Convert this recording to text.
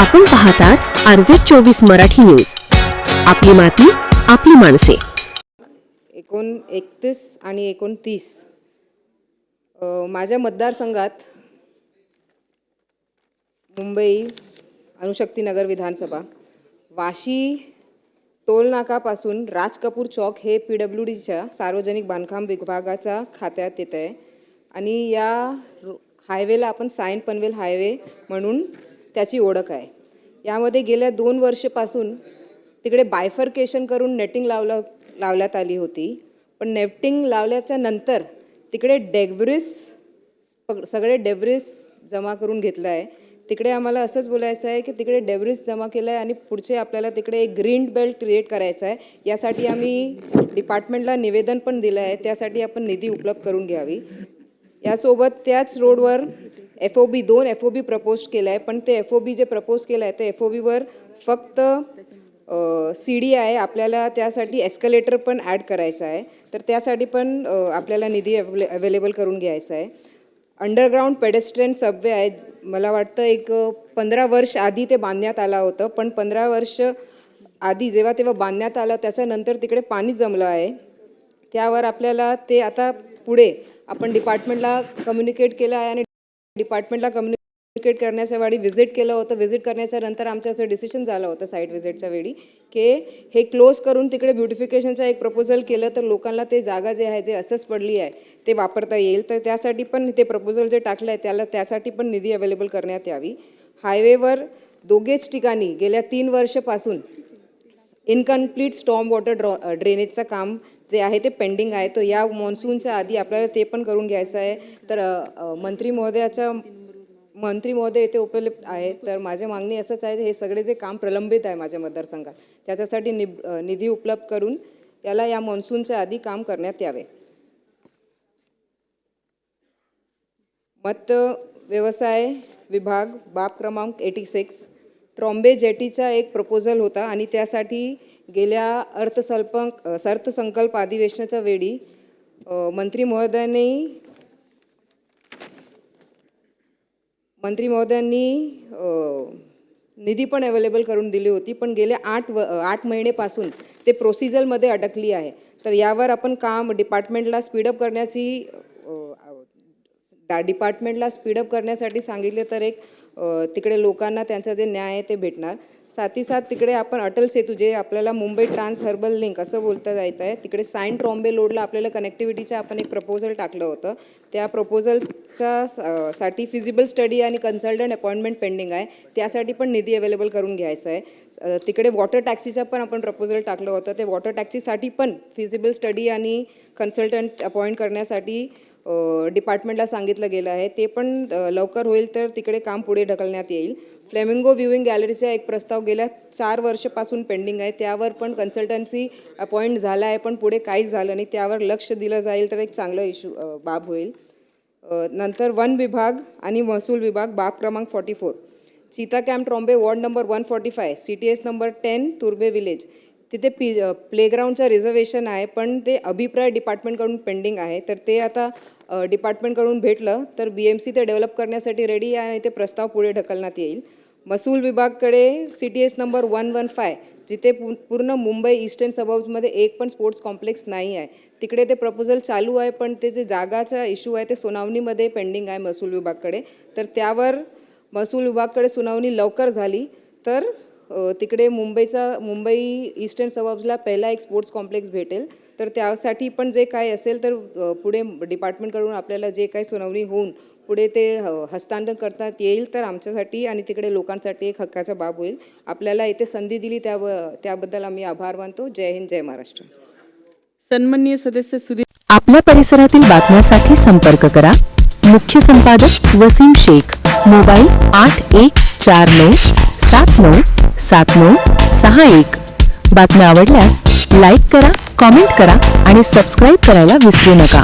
आपण पाहतात RZ24 Marathi news. आपली माती आपली माणसे. 31 आणि 29 माझ्या मतदारसंघात मुंबई अणुशक्तीनगर विधानसभा वाशी टोलनाकापासून राज कपूर चौक हे PWDच्या सार्वजनिक बांधकाम विभागाच्या खात्यात येत आहे आणि या हायवेला आपण सायंट पनवेल हायवे म्हणून त्याची ओळख आहे. यामध्ये गेल्या 2 वर्षापासून तिकडे बायफर्केशन करून नेटिंग लावण्यात आली होती. पण नेटिंग लावल्याच्या नंतर तिकडे सगळे डेब्रिस जमा करून घेतलं आहे. तिकडे आम्हाला असंच बोलायचं आहे की तिकडे डेब्रिस जमा केलं आहे आणि पुढचे आपल्याला तिकडे एक ग्रीन बेल्ट क्रिएट करायचं आहे. यासाठी आम्ही डिपार्टमेंटला निवेदन पण दिलं आहे. त्यासाठी आपण निधी उपलब्ध करून घ्यावी. यासोबत त्याच रोडवर दोन FOB प्रपोज केलं आहे. पण ते FOB जे प्रपोज केलं आहे ते FOBवर फक्त CD आहे. आपल्याला त्यासाठी एस्केलेटर पण ॲड करायचं आहे. तर त्यासाठी पण आपल्याला निधी अवेलेबल करून घ्यायचा आहे. अंडरग्राऊंड पेडेस्ट्रियन सबवे आहे. मला वाटतं एक 15 वर्ष आधी ते बांधण्यात आलं होतं. पण 15 वर्ष आधी तेव्हा बांधण्यात आलं त्याच्यानंतर तिकडे पाणी जमलं आहे. त्यावर आपल्याला ते आता पुढे आपण डिपार्टमेंटला कम्युनिकेट केलं आहे आणि डिपार्टमेंटला कम्युनिकेट करण्याच्या वेळी व्हिजिट केलं होतं. व्हिजिट करण्याच्या नंतर आमचं असं डिसिशन झालं होतं साईट व्हिजिटच्या वेळी की हे क्लोज करून तिकडे ब्युटिफिकेशनचं एक प्रपोजल केलं तर लोकांना ते जागा जे आहे जे असंच पडली आहे ते वापरता येईल. तर त्यासाठी पण ते प्रपोजल जे टाकलं आहे त्यासाठी पण निधी अवेलेबल करण्यात यावी. हायवेवर दोघेच ठिकाणी गेल्या 3 वर्षापासून इनकम्प्लीट स्टॉर्म वॉटर ड्रेनेजचं काम जे आहे ते पेंडिंग आहे. तो या मॉन्सूनच्या आधी आपल्याला ते पण करून घ्यायचं आहे. तर मंत्री महोदय येथे उपलब्ध आहे. तर माझी मागणी असंच आहे हे सगळे जे काम प्रलंबित आहे माझ्या मतदारसंघात त्याच्यासाठी निधी उपलब्ध करून याला या मॉन्सूनच्या आधी काम करण्यात यावे. मत व्यवसाय विभाग बाब क्रमांक 86 ट्रॉम्बे जेटीचा एक प्रपोजल होता आणि त्यासाठी गेल्या अर्थसंकल्प अधिवेशनाच्या वेळी मंत्री महोदयांनी निधी पण अवेलेबल करून दिली होती. पण गेल्या 8 महिनेपासून ते प्रोसिजरमध्ये अडकली आहे. तर यावर आपण काम डिपार्टमेंटला स्पीडअप करण्यासाठी सांगितले तर एक तिकडे लोकांना त्यांचा जे न्याय आहे ते भेटणार. साथ तिकडे आपण अटल सेतू जे आपल्याला मुंबई ट्रान्स हर्बल लिंक असं बोलता जात आहे तिकडे सायंट ट्रॉम्बे लोडला आपल्याला कनेक्टिव्हिटीचं आपण एक प्रपोजल टाकलं होतं. त्या प्रपोजलच्या साठी फिजिबल स्टडी आणि कन्सल्टंट अपॉइंटमेंट पेंडिंग आहे. त्यासाठी पण निधी अवेलेबल करून घ्यायचा आहे. तिकडे वॉटर टॅक्सीचं पण आपण प्रपोजल टाकलं होतं. ते वॉटर टॅक्सीसाठी पण फिजिबल स्टडी आणि कन्सल्टंट अपॉइंट करण्यासाठी डिपार्टमेंटला सांगितलं गेलं आहे. ते पण लवकर होईल तर तिकडे काम पुढे ढकलण्यात येईल. फ्लेमिंगो व्ह्यूइंग गॅलरीचा एक प्रस्ताव गेल्या 4 वर्षापासून पेंडिंग आहे. त्यावर पण कन्सल्टन्सी अपॉइंट झाला आहे पण पुढे काहीच झालं नाही. त्यावर लक्ष दिलं जाईल तर एक चांगलं बाब होईल. नंतर वन विभाग आणि महसूल विभाग बाब क्रमांक 44 Cheeta camp Trombay ward number 145 CTS number 10 तुर्बे विलेज तिथे प्लेग्राऊंडचं रिझर्वेशन आहे पण ते अभिप्राय डिपार्टमेंटकडून पेंडिंग आहे. तर ते आता डिपार्टमेंटकडून भेटलं तर BMC ते डेव्हलप करण्यासाठी रेडी आहे आणि ते प्रस्ताव पुढे ढकलण्यात येईल. महसूल विभागकडे CTS नंबर 115 जिथे पूर्ण मुंबई ईस्टर्न सबर्ब्समध्ये एक पण स्पोर्ट्स कॉम्प्लेक्स नाही आहे. तिकडे ते प्रपोजल चालू आहे पण ते जे जागाचा इश्यू आहे ते सुनावणीमध्ये पेंडिंग आहे महसूल विभागकडे. तर त्यावर महसूल विभागकडे सुनावणी लवकर झाली तर तिकडे मुंबई ईस्टर्न सबर्ब्सला पहिला एक स्पोर्ट्स कॉम्प्लेक्स भेटेल. तर त्यासाठी पण जे काय असेल तर पुढे डिपार्टमेंटकडून आपल्याला जे काही सुनावणी होऊन पुढे ते हस्तांतरण करण्यात येईल तर आमच्यासाठी आणि तिकडे लोकांसाठी एक हक्काचा बाब होईल. आपल्याला इथे संधी दिली त्याबद्दल आम्ही आभार मानतो. जय हिंद जय महाराष्ट्र. सन्माननीय सदस्य सुधीर. आपल्या परिसरातील बातम्यांसाठी संपर्क करा. मुख्य संपादक वसीम शेख. मोबाईल 8149797961. बातम्या आवडल्यास लाईक करा, कॉमेंट करा आणि सबस्क्राईब करायला विसरू नका.